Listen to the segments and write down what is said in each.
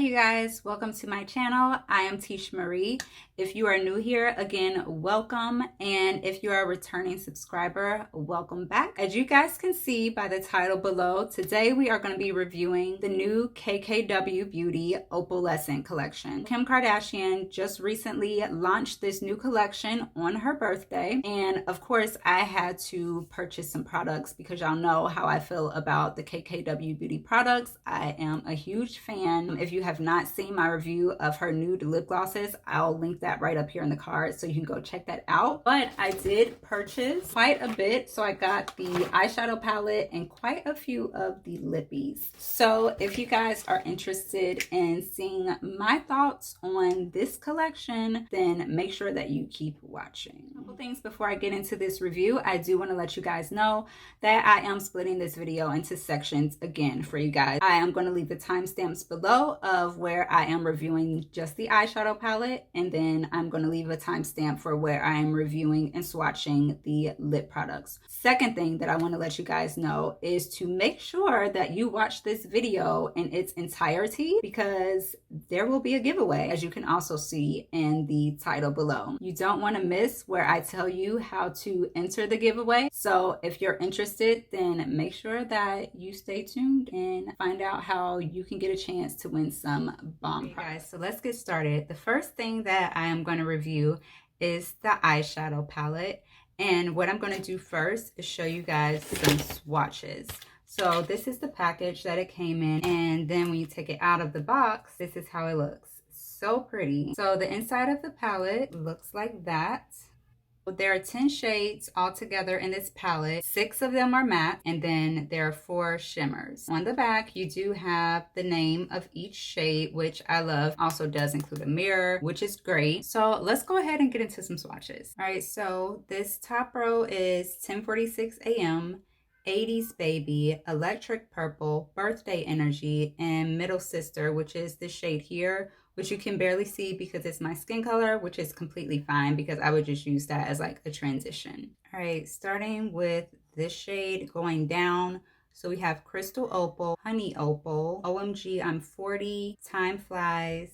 Hey you guys, welcome to my channel. I am Tish Marie. If you are new here, again, welcome. And if you are a returning subscriber, welcome back. As you guys can see by the title below, today we are going to be reviewing the new KKW Beauty Opalescent collection. Kim Kardashian just recently launched this new collection on her birthday. And of course, I had to purchase some products because y'all know how I feel about the KKW Beauty products. I am a huge fan. If you have not seen my review of her nude lip glosses, I'll link that right up here in the card so you can go check that out. But I did purchase quite a bit. So I got the eyeshadow palette and quite a few of the lippies. So if you guys are interested in seeing my thoughts on this collection, then make sure that you keep watching. A couple things before I get into this review, I do want to let you guys know that I am splitting this video into sections again for you guys. I am going to leave the timestamps below of where I am reviewing just the eyeshadow palette, and then I'm going to leave a timestamp for where I am reviewing and swatching the lip products. Second thing that I want to let you guys know is to make sure that you watch this video in its entirety, because there will be a giveaway, as you can also see in the title below. You don't want to miss where I tell you how to enter the giveaway. So if you're interested, then make sure that you stay tuned and find out how you can get a chance to win some bomb prizes. Guys, so let's get started. The first thing that I am going to review is the eyeshadow palette. And what I'm going to do first is show you guys some swatches. So this is the package that it came in. And then when you take it out of the box, this is how it looks. So pretty. So the inside of the palette looks like that. There are 10 shades altogether in this palette. 6 of them are matte, and then there are 4 shimmers. On the back, you do have the name of each shade, which I love. Also does include a mirror, which is great. So let's go ahead and get into some swatches. All right, so this top row is 10:46 a.m., 80s Baby, Electric Purple, Birthday Energy, and Middle Sister, which is the shade here, which you can barely see because it's my skin color, which is completely fine because I would just use that as like a transition. All right, starting with this shade going down. So we have Crystal Opal, Honey Opal, OMG I'm 40, Time Flies,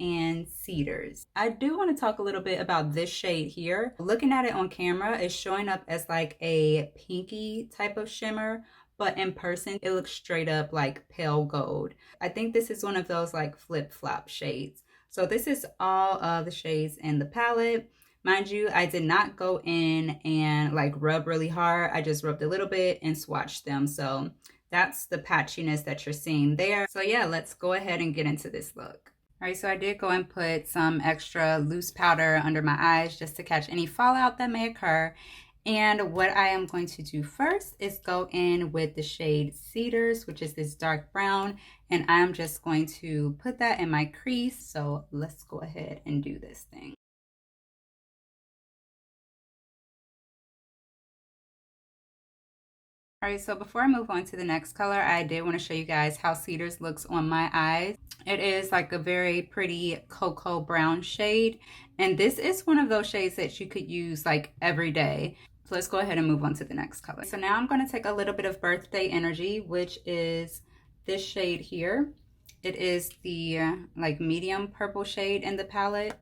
and Cedars. I do want to talk a little bit about this shade here. Looking at it on camera, it's showing up as like a pinky type of shimmer, but in person it looks straight up like pale gold. I think this is one of those like flip-flop shades. So this is all of the shades in the palette. Mind you, I did not go in and like rub really hard. I just rubbed a little bit and swatched them. So that's the patchiness that you're seeing there. So yeah, let's go ahead and get into this look. All right, so I did go and put some extra loose powder under my eyes just to catch any fallout that may occur. And what I am going to do first is go in with the shade Cedars, which is this dark brown, and I'm just going to put that in my crease. So let's go ahead and do this thing. All right, so before I move on to the next color, I did want to show you guys how Cedars looks on my eyes. It is like a very pretty cocoa brown shade, and this is one of those shades that you could use like every day. So let's go ahead and move on to the next color. So now I'm going to take a little bit of Birthday Energy, which is this shade here. It is the like medium purple shade in the palette.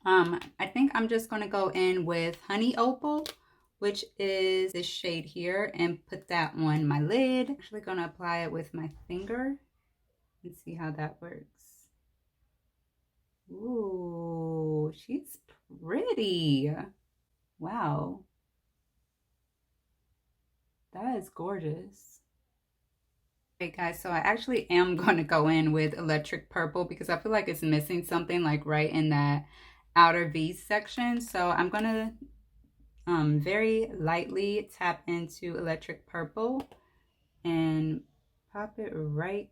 I think I'm just going to go in with Honey Opal, which is this shade here, and put that on my lid. I'm actually going to apply it with my finger and see how that works. Ooh, she's pretty. Wow. That is gorgeous. Okay guys, so I actually am going to go in with Electric Purple because I feel like it's missing something like right in that outer V section. So I'm going to very lightly tap into Electric Purple and pop it right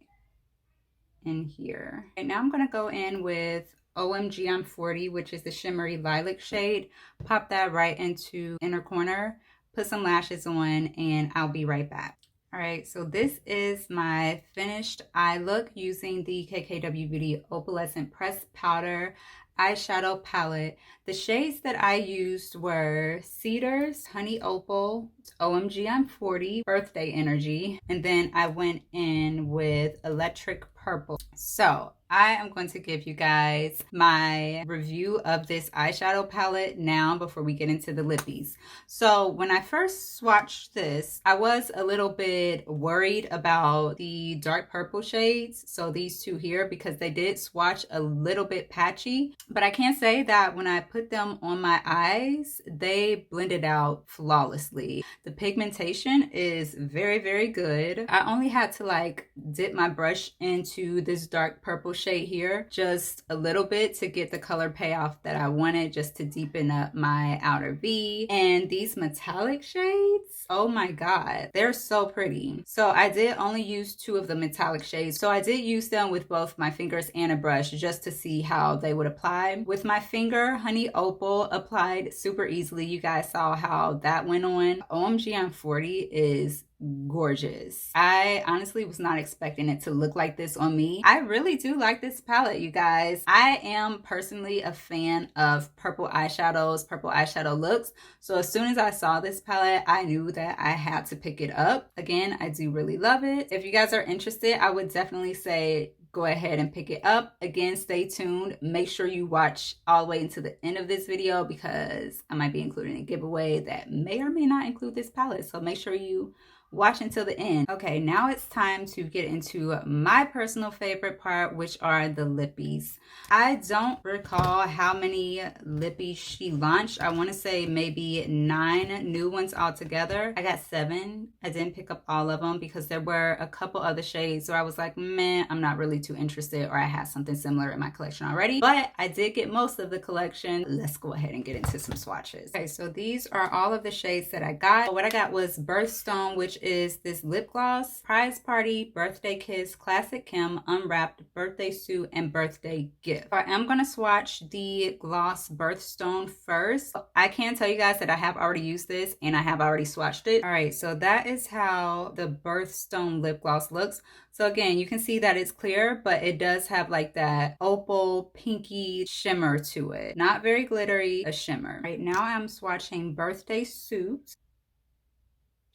in here. And now I'm going to go in with OMG I'm 40, which is the shimmery lilac shade. Pop that right into inner corner, put some lashes on, and I'll be right back. All right, so this is my finished eye look using the KKW Beauty Opalescent Pressed Powder. eyeshadow palette. The shades that I used were Cedars, Honey Opal, OMG I'm 40, Birthday Energy, and then I went in with Electric Purple. So I am going to give you guys my review of this eyeshadow palette now before we get into the lippies. So when I first swatched this, I was a little bit worried about the dark purple shades. So these two here, because they did swatch a little bit patchy, but I can say that when I put them on my eyes, they blended out flawlessly. The pigmentation is very, very good. I only had to like dip my brush into this dark purple shade here just a little bit to get the color payoff that I wanted, just to deepen up my outer V. And these metallic shades, oh my god, they're so pretty. So I did only use 2 of the metallic shades, so I did use them with both my fingers and a brush just to see how they would apply. With my finger, Honey Opal applied super easily. You guys saw how that went on. OMG I'm 40 is gorgeous. I honestly was not expecting it to look like this on me. I really do like this palette, you guys. I am personally a fan of purple eyeshadows, purple eyeshadow looks. So as soon as I saw this palette, I knew that I had to pick it up. Again, I do really love it. If you guys are interested, I would definitely say go ahead and pick it up. Again, stay tuned. Make sure you watch all the way into the end of this video because I might be including a giveaway that may or may not include this palette. So make sure you watch until the end. Okay, now it's time to get into my personal favorite part, which are the lippies. I don't recall how many lippies she launched. I want to say maybe 9 new ones altogether. I got 7. I didn't pick up all of them because there were a couple other shades, so I was like, man, I'm not really too interested, or I had something similar in my collection already. But I did get most of the collection. Let's go ahead and get into some swatches. Okay, so these are all of the shades that I got. What I got was Birthstone, which is this lip gloss, Prize Party, Birthday Kiss, Classic Kim, Unwrapped, Birthday Suit, and Birthday Gift. I am going to swatch the gloss Birthstone first. I can tell you guys that I have already used this and I have already swatched it. All right, so that is how the Birthstone lip gloss looks. So again, you can see that it's clear, but it does have like that opal pinky shimmer to it. Not very glittery, a shimmer. Right now I'm swatching Birthday Suit,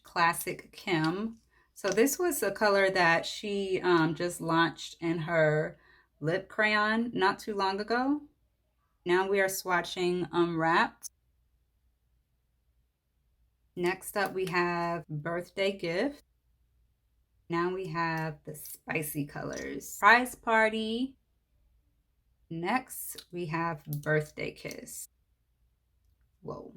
Classic Kim. So this was a color that she just launched in her lip crayon not too long ago. Now we are swatching Unwrapped. Next up we have Birthday Gift. Now we have the spicy colors, Prize Party. Next we have Birthday Kiss. Whoa.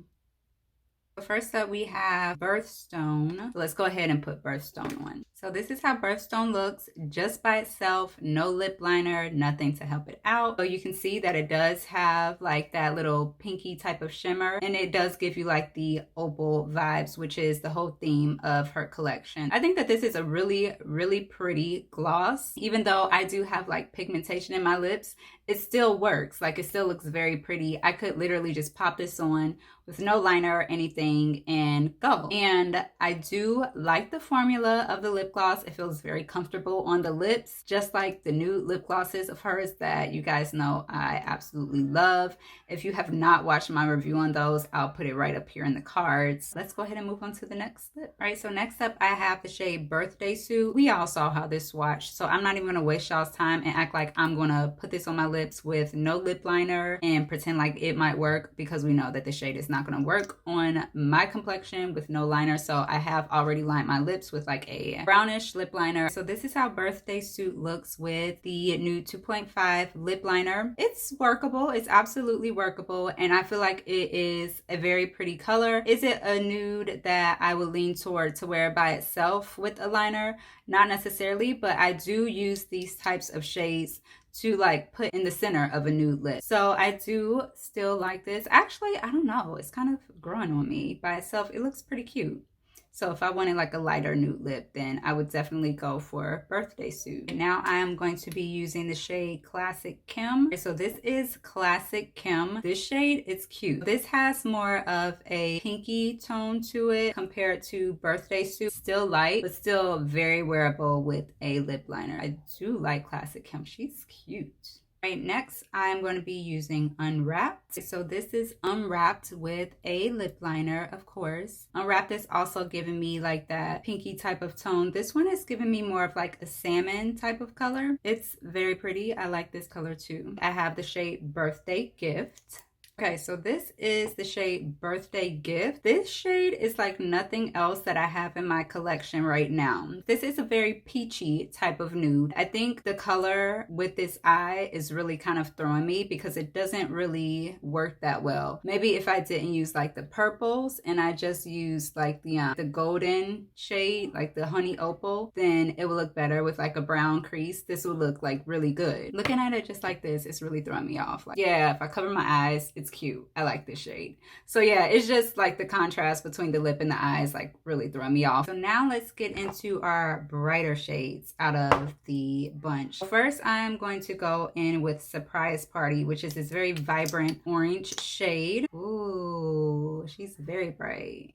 First up, we have Birthstone. Let's go ahead and put Birthstone on. So this is how Birthstone looks just by itself, no lip liner, nothing to help it out. So you can see that it does have like that little pinky type of shimmer, and it does give you like the opal vibes, which is the whole theme of her collection. I think that this is a really, really pretty gloss. Even though I do have like pigmentation in my lips, it still works. Like it still looks very pretty. I could literally just pop this on with no liner or anything and go. And I do like the formula of the lip gloss. It feels very comfortable on the lips, just like the nude lip glosses of hers that you guys know I absolutely love. If you have not watched my review on those, I'll put it right up here in the cards. Let's go ahead and move on to the next lip. All right, so next up I have the shade Birthday Suit. We all saw how this swatched, so I'm not even gonna waste y'all's time and act like I'm gonna put this on my lips with no lip liner and pretend like it might work, because we know that the shade is not gonna work on my complexion with no liner. So I have already lined my lips with like a brownish lip liner. So this is how Birthday Suit looks with the nude 2.5 lip liner. It's workable. It's absolutely workable, and I feel like it is a very pretty color. Is it a nude that I would lean toward to wear by itself with a liner? Not necessarily, but I do use these types of shades to like put in the center of a nude lip. So I do still like this. Actually, I don't know, it's kind of growing on me by itself. It looks pretty cute. So if I wanted like a lighter nude lip, then I would definitely go for Birthday Suit. Now I am going to be using the shade Classic Kim. So this is Classic Kim. This shade is cute. This has more of a pinky tone to it compared to Birthday Suit. Still light, but still very wearable with a lip liner. I do like Classic Kim. She's cute. Right, next I'm going to be using Unwrapped. So this is Unwrapped with a lip liner, of course. Unwrapped is also giving me like that pinky type of tone. This one is giving me more of like a salmon type of color. It's very pretty. I like this color too. I have the shade Birthday Gift. Okay, so this is the shade Birthday Gift. This shade is like nothing else that I have in my collection right now. This is a very peachy type of nude. I think the color with this eye is really kind of throwing me because it doesn't really work that well. Maybe if I didn't use like the purples and I just used like the golden shade, like the honey opal, then it will look better with like a brown crease. This will look like really good. Looking at it just like this, it's really throwing me off. Like, yeah, if I cover my eyes, it's cute. I like this shade. So yeah, it's just like the contrast between the lip and the eyes like really throwing me off. So now let's get into our brighter shades out of the bunch. First, I'm going to go in with Surprise Party, which is this very vibrant orange shade. Ooh, she's very bright.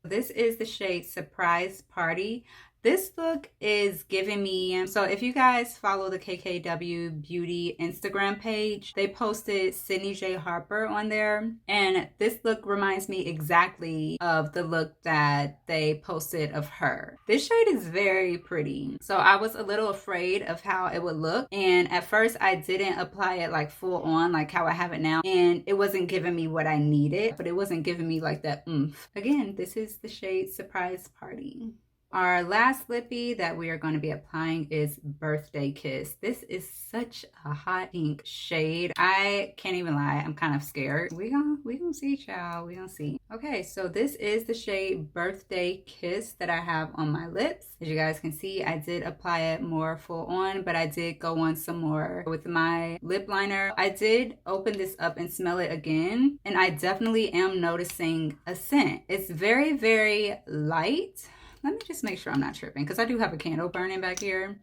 This is the shade Surprise Party. This look is giving me, so if you guys follow the KKW Beauty Instagram page, they posted Sydney J. Harper on there. And this look reminds me exactly of the look that they posted of her. This shade is very pretty. So I was a little afraid of how it would look. And at first I didn't apply it like full on, like how I have it now. And it wasn't giving me what I needed, but it wasn't giving me like that oomph. Again, this is the shade Surprise Party. Our last lippy that we are going to be applying is Birthday Kiss. This is such a hot pink shade. I can't even lie, I'm kind of scared. We gonna see, child. We gonna see. Okay, so this is the shade Birthday Kiss that I have on my lips. As you guys can see, I did apply it more full on, but I did go on some more with my lip liner. I did open this up and smell it again, and I definitely am noticing a scent. It's very, very light. Let me just make sure I'm not tripping because I do have a candle burning back here.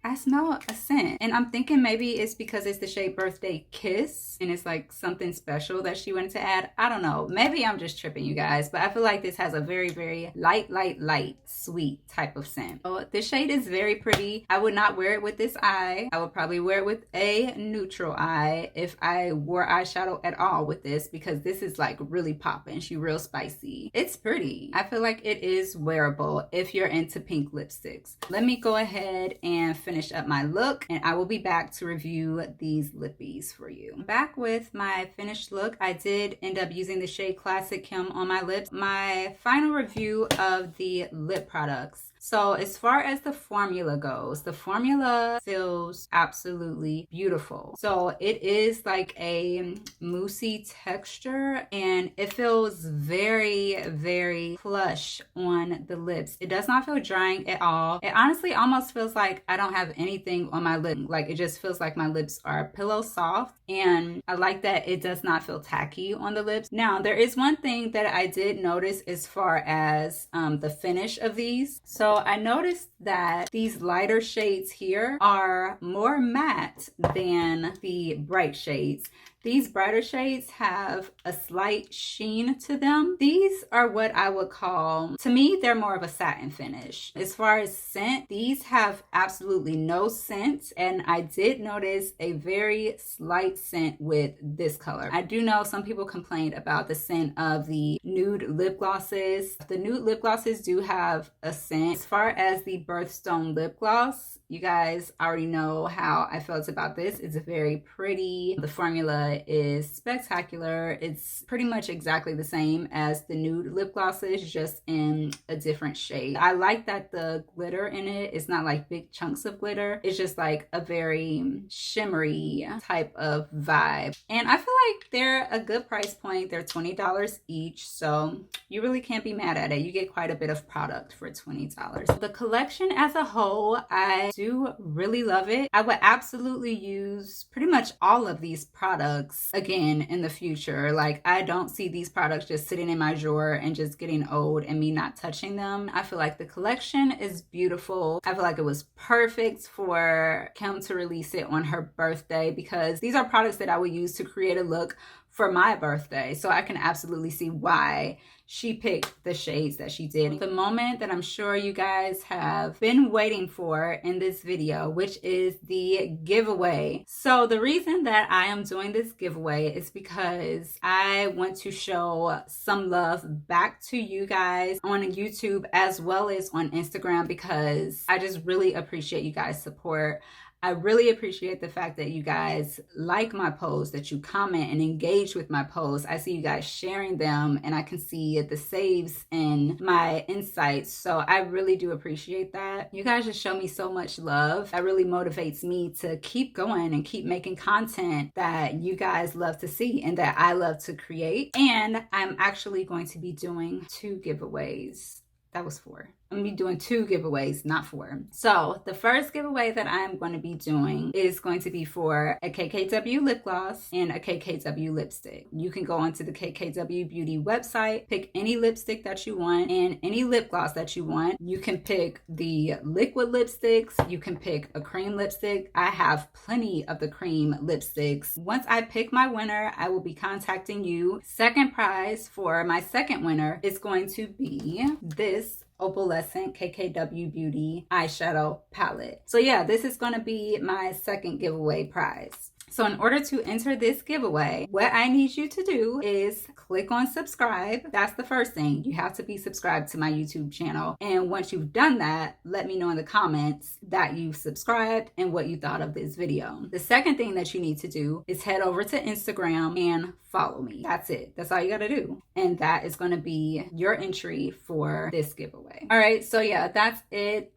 I smell a scent and I'm thinking maybe it's because it's the shade Birthday Kiss and it's like something special that she wanted to add. I don't know. Maybe I'm just tripping, you guys, but I feel like this has a very, very light, sweet type of scent. So this shade is very pretty. I would not wear it with this eye. I would probably wear it with a neutral eye if I wore eyeshadow at all with this because this is like really popping. She real spicy. It's pretty. I feel like it is wearable if you're into pink lipsticks. Let me go ahead and finish up my look and I will be back to review these lippies for you. Back with my finished look, I did end up using the shade Classic Kim on my lips. My final review of the lip products. So as far as the formula goes, the formula feels absolutely beautiful. So it is like a moussey texture and it feels very, very plush on the lips. It does not feel drying at all. It honestly almost feels like I don't have anything on my lip. Like it just feels like my lips are pillow soft, and I like that it does not feel tacky on the lips. Now, there is one thing that I did notice as far as the finish of these. So I noticed that these lighter shades here are more matte than the bright shades. These brighter shades have a slight sheen to them. These are what I would call, to me, they're more of a satin finish. As far as scent, these have absolutely no scent, and I did notice a very slight scent with this color. I do know some people complained about the scent of the nude lip glosses. The nude lip glosses do have a scent. As far as the Birthstone lip gloss, you guys already know how I felt about this. It's very pretty. The formula is spectacular. It's pretty much exactly the same as the nude lip glosses, just in a different shade. I like that the glitter in it is not like big chunks of glitter. It's just like a very shimmery type of vibe. And I feel like they're a good price point. They're $20 each, so you really can't be mad at it. You get quite a bit of product for $20. The collection as a whole, I do really love it. I would absolutely use pretty much all of these products again in the future. Like, I don't see these products just sitting in my drawer and just getting old and me not touching them. I feel like the collection is beautiful. I feel like it was perfect for Kim to release it on her birthday because these are products that I would use to create a look for my birthday. So I can absolutely see why she picked the shades that she did. The moment that I'm sure you guys have been waiting for in this video, which is the giveaway. So the reason that I am doing this giveaway is because I want to show some love back to you guys on YouTube as well as on Instagram, because I just really appreciate you guys' support. I really appreciate the fact that you guys like my posts, that you comment and engage with my posts. I see you guys sharing them, and I can see the saves in my insights. So I really do appreciate that. You guys just show me so much love. That really motivates me to keep going and keep making content that you guys love to see and that I love to create. And I'm actually going to be doing 2 giveaways. That was 4. I'm gonna be doing 2 giveaways, not 4. So the first giveaway that I'm going to be doing is going to be for a KKW lip gloss and a KKW lipstick. You can go onto the KKW Beauty website, pick any lipstick that you want and any lip gloss that you want. You can pick the liquid lipsticks. You can pick a cream lipstick. I have plenty of the cream lipsticks. Once I pick my winner, I will be contacting you. Second prize for my second winner is going to be this Opalescent KKW Beauty eyeshadow palette. So yeah, this is going to be my second giveaway prize. So in order to enter this giveaway, what I need you to do is click on subscribe. That's the first thing. You have to be subscribed to my YouTube channel. And once you've done that, let me know in the comments that you subscribed and what you thought of this video. The second thing that you need to do is head over to Instagram and follow me. That's it. That's all you got to do. And that is going to be your entry for this giveaway. All right. So yeah, that's it.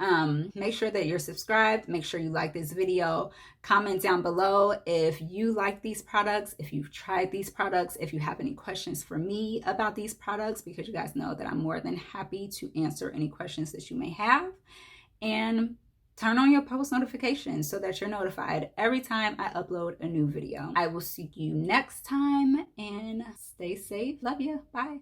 Make sure that you're subscribed. Make sure you like this video. Comment down below if you like these products, if you've tried these products, if you have any questions for me about these products, because you guys know that I'm more than happy to answer any questions that you may have. And turn on your post notifications so that you're notified every time I upload a new video. I will see you next time, and stay safe. Love you. Bye.